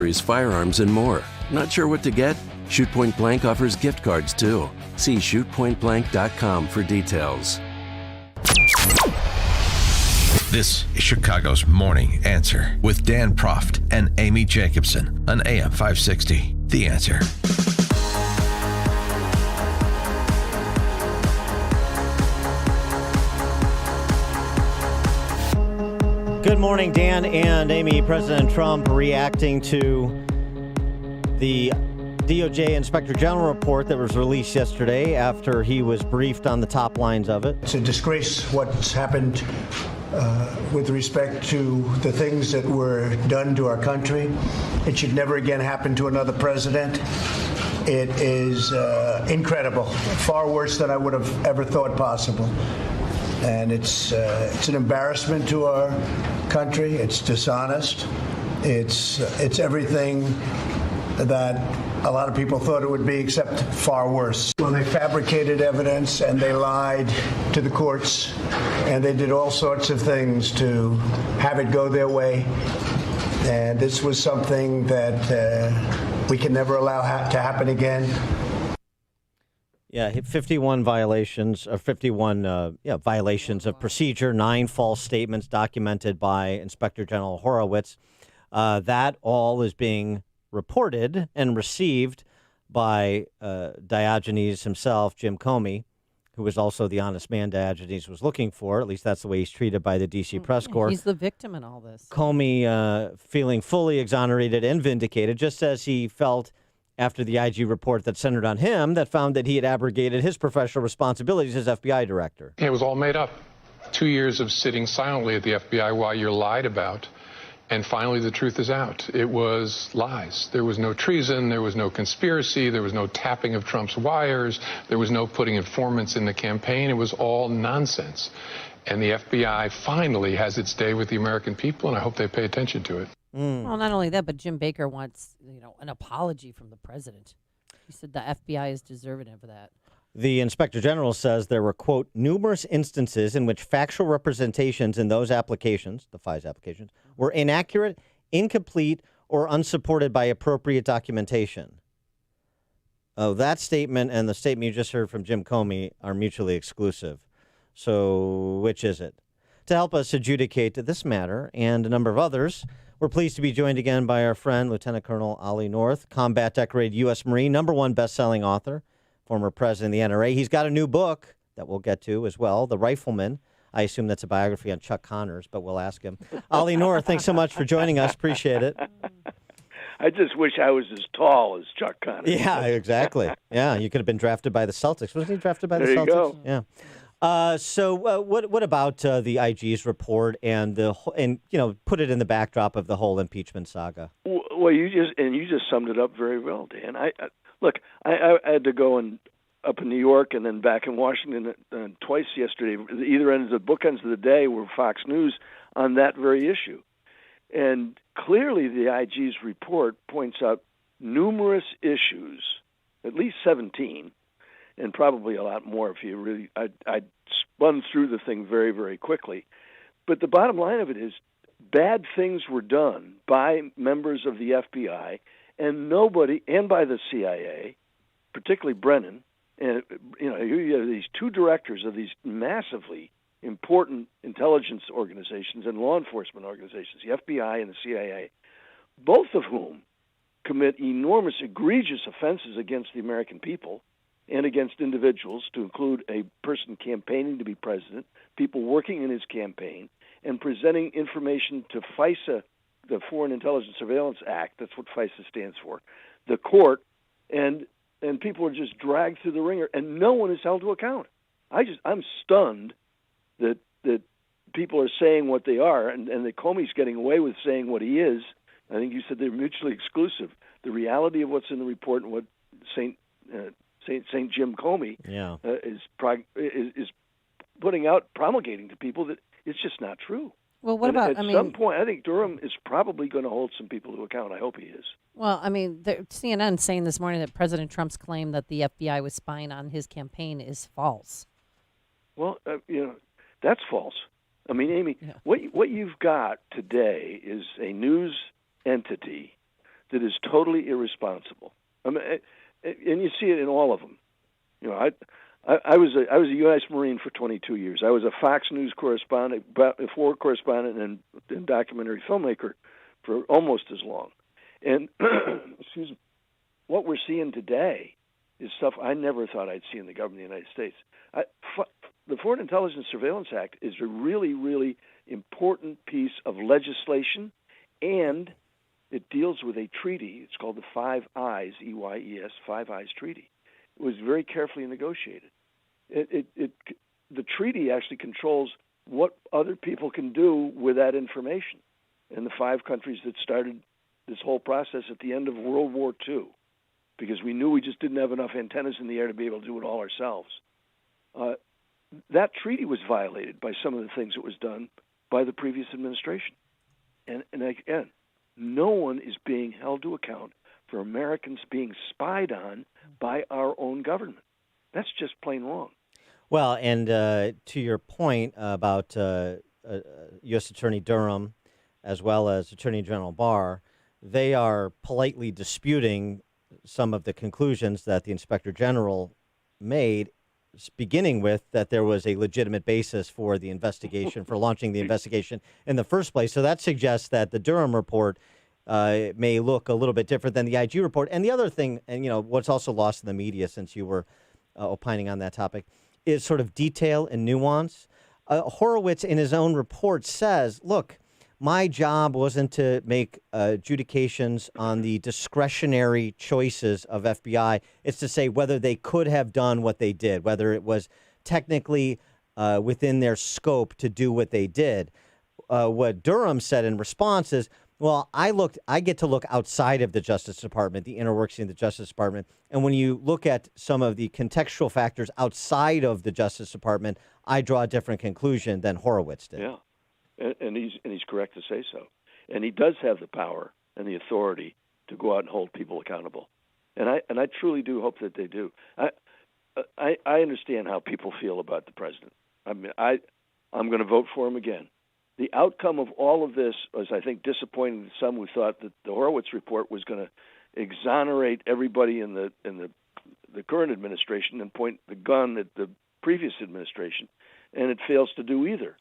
firearms, and more. Not sure what to get? Shoot Point Blank offers gift cards too. See shootpointblank.com for details. This is Chicago's Morning Answer with Dan Proft and Amy Jacobson on AM 560. The Answer. Good morning, Dan and Amy. President Trump reacting to the DOJ Inspector General report that was released yesterday after he was briefed on the top lines of it. It's a disgrace what's happened with respect to the things that were done to our country. It should never again happen to another president. It is incredible, far worse than I would have ever thought possible. And it's an embarrassment to our country. It's dishonest. It's everything that a lot of people thought it would be, except far worse. Well, they fabricated evidence and they lied to the courts and they did all sorts of things to have it go their way. And this was something that we can never allow to happen again. Yeah, 51 violations of violations of procedure, 9 false statements documented by Inspector General Horowitz. That all is being reported and received by Diogenes himself, Jim Comey, who was also the honest man Diogenes was looking for. At least that's the way he's treated by the D.C. press corps. He's the victim in all this. Comey feeling fully exonerated and vindicated, just as he felt after the IG report that centered on him that found that he had abrogated his professional responsibilities as FBI director. It was all made up. 2 years of sitting silently at the FBI while you're lied about. And finally, the truth is out. It was lies. There was no treason. There was no conspiracy. There was no tapping of Trump's wires. There was no putting informants in the campaign. It was all nonsense. And the FBI finally has its day with the American people, and I hope they pay attention to it. Well, not only that, but Jim Baker wants, an apology from the president. He said the FBI is deserving of that. The Inspector General says there were, quote, numerous instances in which factual representations in those applications, the FISA applications, were inaccurate, incomplete, or unsupported by appropriate documentation. Oh, that statement and the statement you just heard from Jim Comey are mutually exclusive. So which is it? To help us adjudicate this matter and a number of others, we're pleased to be joined again by our friend, Lieutenant Colonel Ollie North, combat decorated U.S. Marine, #1 best-selling author, former president of the NRA. He's got a new book that we'll get to as well, The Rifleman. I assume that's a biography on Chuck Connors, but we'll ask him. Ollie North, thanks so much for joining us. Appreciate it. I just wish I was as tall as Chuck Connors. Yeah, exactly. Yeah, you could have been drafted by the Celtics. Wasn't he drafted by the There Celtics? you go. Yeah. So what about the IG's report and put it in the backdrop of the whole impeachment saga? Well, you just summed it up very well, Dan. I had to go up in New York and then back in Washington twice yesterday. Either ends of the bookends of the day were Fox News on that very issue, and clearly the IG's report points out numerous issues, at least 17. And probably a lot more if you really. I spun through the thing very, very quickly. But the bottom line of it is bad things were done by members of the FBI and by the CIA, particularly Brennan. And, you have these 2 directors of these massively important intelligence organizations and law enforcement organizations, the FBI and the CIA, both of whom commit enormous, egregious offenses against the American people and against individuals, to include a person campaigning to be president, people working in his campaign, and presenting information to FISA, the Foreign Intelligence Surveillance Act, that's what FISA stands for, the court, and people are just dragged through the ringer, and no one is held to account. I'm stunned that people are saying what they are, and that Comey's getting away with saying what he is. I think you said they're mutually exclusive. The reality of what's in the report and what St. Jim Comey is promulgating to people that it's just not true. Well, what about? At some point, I think Durham is probably going to hold some people to account. I hope he is. Well, CNN saying this morning that President Trump's claim that the FBI was spying on his campaign is false. Well, that's false. Amy, what you've got today is a news entity that is totally irresponsible. I mean, and you see it in all of them. You know, I was a U.S. Marine for 22 years. I was a Fox News correspondent, war correspondent, and documentary filmmaker for almost as long. And excuse me, what we're seeing today is stuff I never thought I'd see in the government of the United States. The Foreign Intelligence Surveillance Act is a really, really important piece of legislation, and it deals with a treaty. It's called the Five Eyes, EYES, Five Eyes Treaty. It was very carefully negotiated. The treaty actually controls what other people can do with that information. And the 5 countries that started this whole process at the end of World War II, because we knew we just didn't have enough antennas in the air to be able to do it all ourselves. That treaty was violated by some of the things that was done by the previous administration. And again, no one is being held to account for Americans being spied on by our own government. That's just plain wrong. Well, and to your point about U.S. Attorney Durham as well as Attorney General Barr, they are politely disputing some of the conclusions that the Inspector General made, beginning with that there was a legitimate basis for the investigation, for launching the investigation in the first place. So that suggests that the Durham report may look a little bit different than the IG report. And the other thing, and what's also lost in the media since you were opining on that topic, is sort of detail and nuance. Horowitz, in his own report, says, look, my job wasn't to make adjudications on the discretionary choices of FBI. It's to say whether they could have done what they did, whether it was technically within their scope to do what they did. What Durham said in response is, well, I get to look outside of the Justice Department, the inner workings of the Justice Department. And when you look at some of the contextual factors outside of the Justice Department, I draw a different conclusion than Horowitz did. Yeah. And he's correct to say so. And he does have the power and the authority to go out and hold people accountable. And I truly do hope that they do. I understand how people feel about the president. I mean, I'm going to vote for him again. The outcome of all of this was, I think, disappointing to some who thought that the Horowitz report was going to exonerate everybody in the current administration and point the gun at the previous administration, and it fails to do either.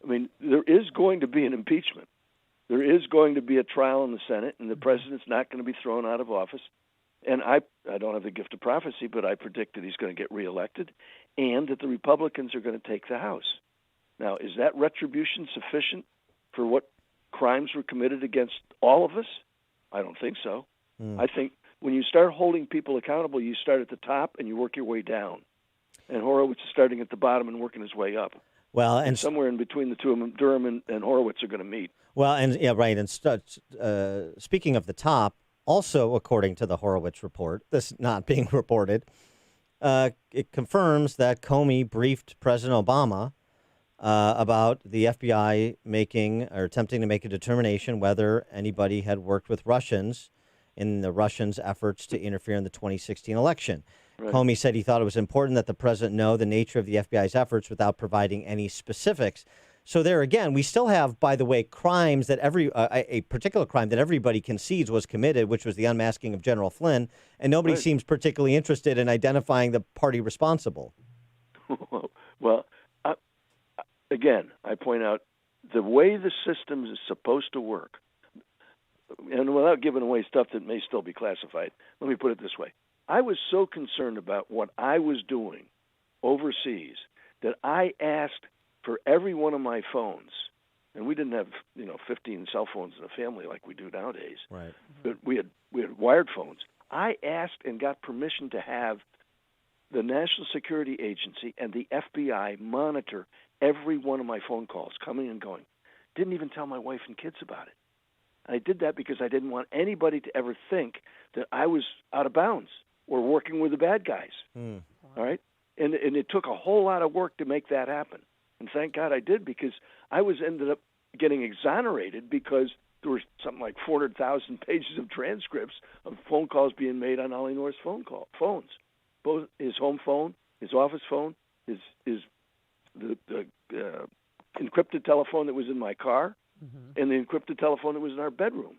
I mean, there is going to be an impeachment. There is going to be a trial in the Senate, and the president's not going to be thrown out of office. And I don't have the gift of prophecy, but I predict that he's going to get reelected and that the Republicans are going to take the House. Now, is that retribution sufficient for what crimes were committed against all of us? I don't think so. I think when you start holding people accountable, you start at the top and you work your way down. And Horowitz is starting at the bottom and working his way up. Well, and somewhere in between the two of them, Durham and Horowitz are going to meet. Well, and yeah, right. And speaking of the top, also according to the Horowitz report, this not being reported, it confirms that Comey briefed President Obama about the FBI making or attempting to make a determination whether anybody had worked with Russians in the Russians' efforts to interfere in the 2016 election. Right. Comey said he thought it was important that the president know the nature of the FBI's efforts without providing any specifics. So there again, we still have, by the way, crimes that a particular crime that everybody concedes was committed, which was the unmasking of General Flynn, and nobody seems particularly interested in identifying the party responsible. Well, again, I point out the way the system is supposed to work, and without giving away stuff that may still be classified, let me put it this way. I was so concerned about what I was doing overseas that I asked for every one of my phones, and we didn't have 15 cell phones in a family like we do nowadays. Right. But we had wired phones. I asked and got permission to have the National Security Agency and the FBI monitor every one of my phone calls coming and going. Didn't even tell my wife and kids about it. And I did that because I didn't want anybody to ever think that I was out of bounds or working with the bad guys. All right? And it took a whole lot of work to make that happen. And thank God I did, because I ended up getting exonerated because there were something like 400,000 pages of transcripts of phone calls being made on Ollie North's phones. Both his home phone, his office phone, the encrypted telephone that was in my car, and the encrypted telephone that was in our bedroom.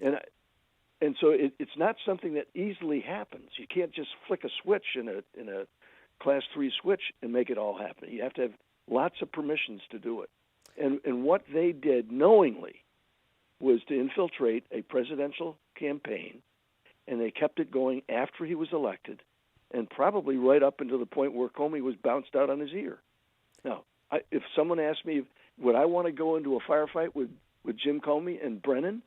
And and so it's not something that easily happens. You can't just flick a switch in a Class 3 switch and make it all happen. You have to have lots of permissions to do it. And what they did knowingly was to infiltrate a presidential campaign, and they kept it going after he was elected, and probably right up until the point where Comey was bounced out on his ear. Now, if someone asked me, would I want to go into a firefight with Jim Comey and Brennan,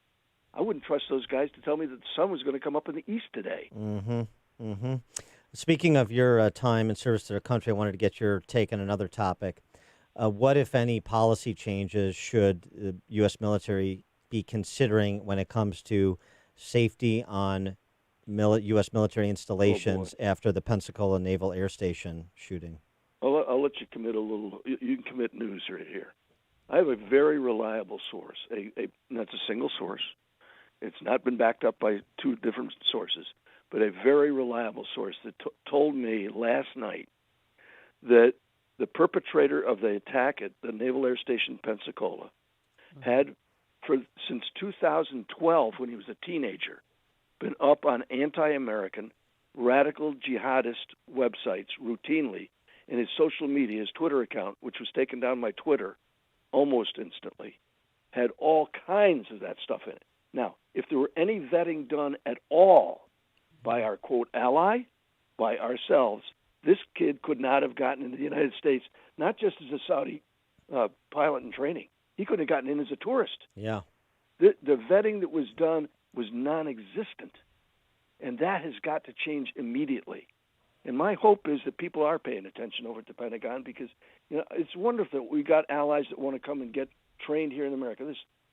I wouldn't trust those guys to tell me that the sun was going to come up in the east today. Mm-hmm. Mm-hmm. Speaking of your time and service to the country, I wanted to get your take on another topic. What, if any, policy changes should the U.S. military be considering when it comes to safety on U.S. military installations after the Pensacola Naval Air Station shooting? I'll let you commit a little. You can commit news right here. I have a very reliable source. That's a single source. It's not been backed up by two different sources, but a very reliable source that told me last night that the perpetrator of the attack at the Naval Air Station Pensacola had, since 2012, when he was a teenager, been up on anti-American, radical jihadist websites routinely in his social media, his Twitter account, which was taken down by Twitter almost instantly, had all kinds of that stuff in it. Now, if there were any vetting done at all by our, quote, ally, by ourselves, this kid could not have gotten into the United States, not just as a Saudi pilot in training. He could have gotten in as a tourist. Yeah. The vetting that was done was non-existent, and that has got to change immediately. And my hope is that people are paying attention over at the Pentagon, because it's wonderful that we got allies that want to come and get trained here in America.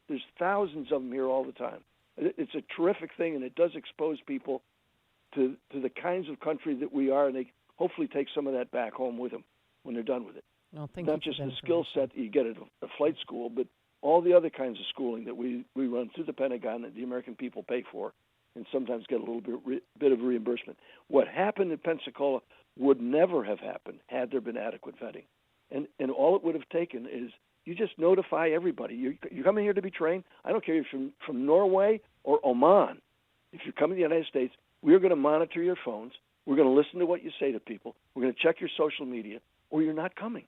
There's thousands of them here all the time. It's a terrific thing, and it does expose people to the kinds of country that we are, and they hopefully take some of that back home with them when they're done with it. Well, not just the skill set that you get at a flight school, but all the other kinds of schooling that we run through the Pentagon that the American people pay for, and sometimes get a little bit of reimbursement. What happened in Pensacola would never have happened had there been adequate vetting. And all it would have taken is you just notify everybody. You're coming here to be trained. I don't care if you're from Norway or Oman. If you're coming to the United States, we're going to monitor your phones. We're going to listen to what you say to people. We're going to check your social media, or you're not coming.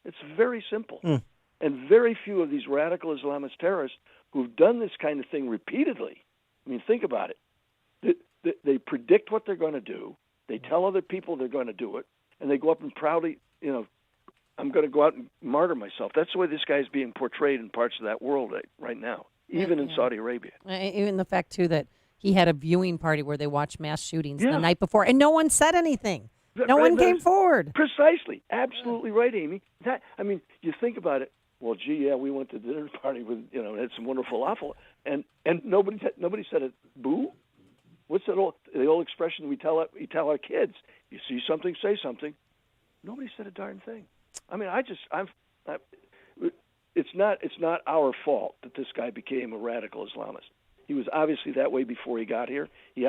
It's very simple. And very few of these radical Islamist terrorists who've done this kind of thing repeatedly, I mean, think about it. They predict what they're going to do. They tell other people they're going to do it, and they go up and proudly, I'm going to go out and martyr myself. That's the way this guy is being portrayed in parts of that world right now, even in Saudi Arabia. Even the fact, too, that he had a viewing party where they watched mass shootings the night before, and no one said anything. No one came forward. Precisely. Absolutely right, Amy. You think about it. Well, gee, yeah, we went to the dinner party with, had some wonderful awful, and nobody said a boo. What's the old expression we tell our kids? You see something, say something. Nobody said a darn thing. I mean, it's not our fault that this guy became a radical Islamist. He was obviously that way before he got here. He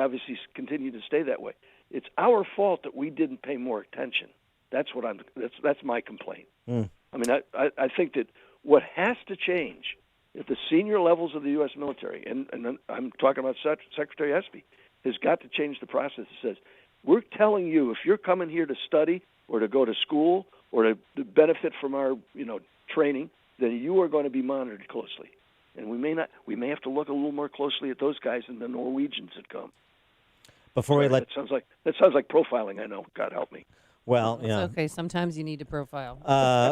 continued to stay that way. It's our fault that we didn't pay more attention. That's my complaint. I mean, I think that what has to change at the senior levels of the U.S. military, and I'm talking about Secretary Espy, has got to change the process that says, we're telling you, if you're coming here to study or to go to school or to benefit from our training, then you are going to be monitored closely. And we may have to look a little more closely at those guys than the Norwegians that come. That sounds like profiling. I know. God help me. Well, yeah. It's okay. Sometimes you need to profile.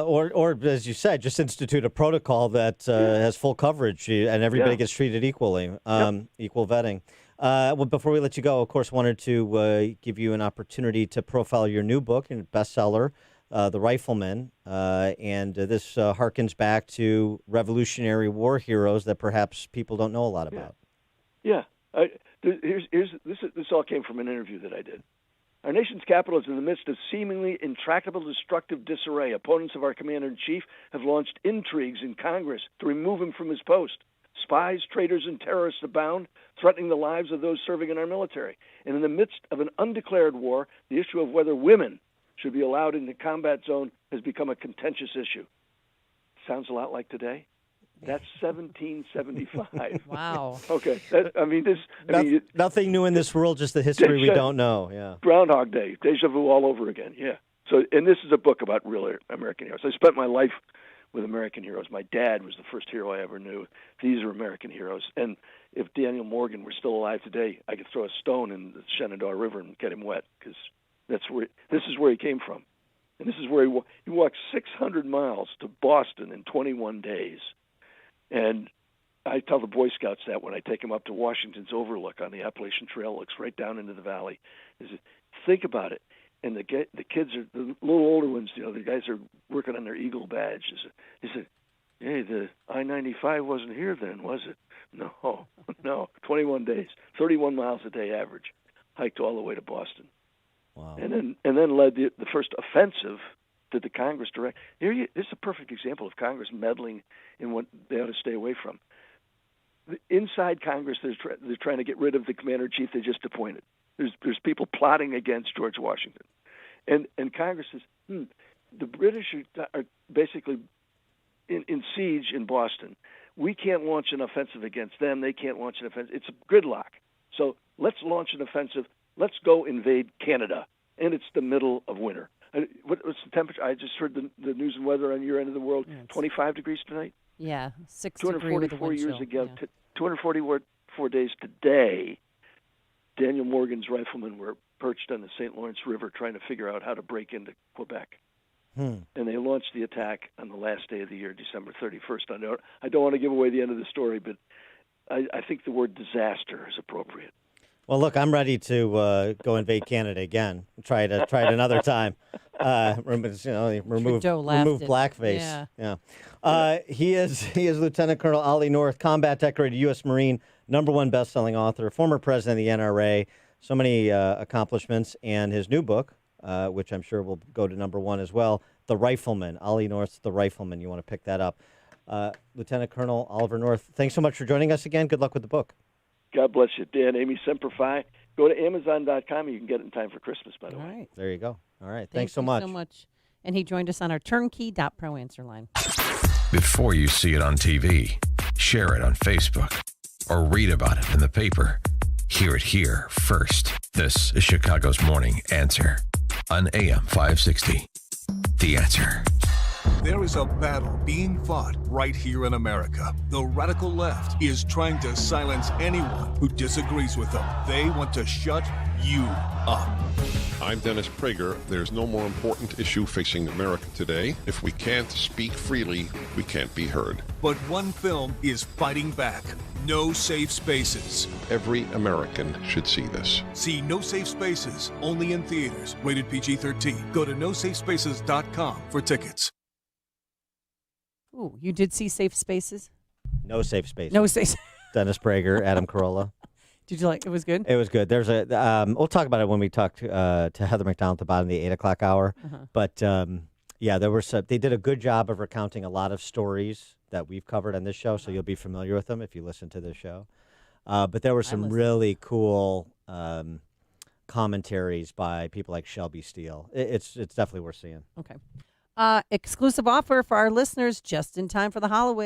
Or as you said, just institute a protocol that has full coverage and everybody gets treated equally, equal vetting. Well, before we let you go, of course, wanted to give you an opportunity to profile your new book and bestseller, The Rifleman, and this harkens back to Revolutionary War heroes that perhaps people don't know a lot about. Yeah. This all came from an interview that I did. Our nation's capital is in the midst of seemingly intractable, destructive disarray. Opponents of our commander-in-chief have launched intrigues in Congress to remove him from his post. Spies, traitors, and terrorists abound, threatening the lives of those serving in our military. And in the midst of an undeclared war, the issue of whether women should be allowed in the combat zone has become a contentious issue. Sounds a lot like today. That's 1775. Wow. Okay. Nothing new in this world, just the history we don't know. Yeah. Groundhog Day, deja vu all over again. Yeah. So, and this is a book about real American heroes. I spent my life with American heroes. My dad was the first hero I ever knew. These are American heroes. And if Daniel Morgan were still alive today, I could throw a stone in the Shenandoah River and get him wet, because this is where he came from. And this is where he walked 600 miles to Boston in 21 days. And I tell the Boy Scouts that when I take them up to Washington's Overlook on the Appalachian Trail, looks right down into the valley. Think about it. And the kids are the little older ones. The guys are working on their Eagle badge. He said, "Hey, the I-95 wasn't here then, was it?" No. 21 days, 31 miles a day average, hiked all the way to Boston. Wow. And then led the first offensive that the Congress direct. This is a perfect example of Congress meddling in what they ought to stay away from. Inside Congress, they're trying to get rid of the commander-in-chief they just appointed. There's people plotting against George Washington. And Congress says, the British are basically in siege in Boston. We can't launch an offensive against them. They can't launch an offensive. It's a gridlock. So let's launch an offensive. Let's go invade Canada. And it's the middle of winter. What's the temperature? I just heard the news and weather on your end of the world. 25 degrees tonight? Yeah, 6 degrees with the 244 wind years chill. ago, Yeah. 244 days today, Daniel Morgan's riflemen were perched on the St. Lawrence River trying to figure out how to break into Quebec. And they launched the attack on the last day of the year, December 31st. I don't want to give away the end of the story, but I think the word disaster is appropriate. Well, look, I'm ready to go invade Canada again. Try it another time. Remove blackface. Yeah. He is Lieutenant Colonel Ollie North, combat decorated U.S. Marine, #1 best-selling author, former president of the NRA. So many accomplishments, and his new book, which I'm sure will go to #1 as well, The Rifleman. Ollie North's The Rifleman. You want to pick that up. Lieutenant Colonel Oliver North, thanks so much for joining us again. Good luck with the book. God bless you, Dan. Amy Semper Fi. Go to Amazon.com. You can get it in time for Christmas, by the way. All right. There you go. All right. Thank Thanks so you much. so much. And he joined us on our turnkey.pro answer line. Before you see it on TV, share it on Facebook, or read about it in the paper. Hear it here first. This is Chicago's Morning Answer on AM 560. The Answer. There is a battle being fought right here in America. The radical left is trying to silence anyone who disagrees with them. They want to shut you up. I'm Dennis Prager. There's no more important issue facing America today. If we can't speak freely, we can't be heard. But one film is fighting back. No Safe Spaces. Every American should see this. See No Safe Spaces only in theaters. Rated PG-13. Go to nosafespaces.com for tickets. Ooh, you did see Safe Spaces? No safe space. No safe. Dennis Prager, Adam Carolla. Did you like it? Was good? It was good. There's we'll talk about it when we talk to Heather McDonald at the bottom of the 8 o'clock hour. But there were they did a good job of recounting a lot of stories that we've covered on this show, so you'll be familiar with them if you listen to this show. But there were some really cool commentaries by people like Shelby Steele. It's definitely worth seeing. Okay. Exclusive offer for our listeners just in time for the holidays.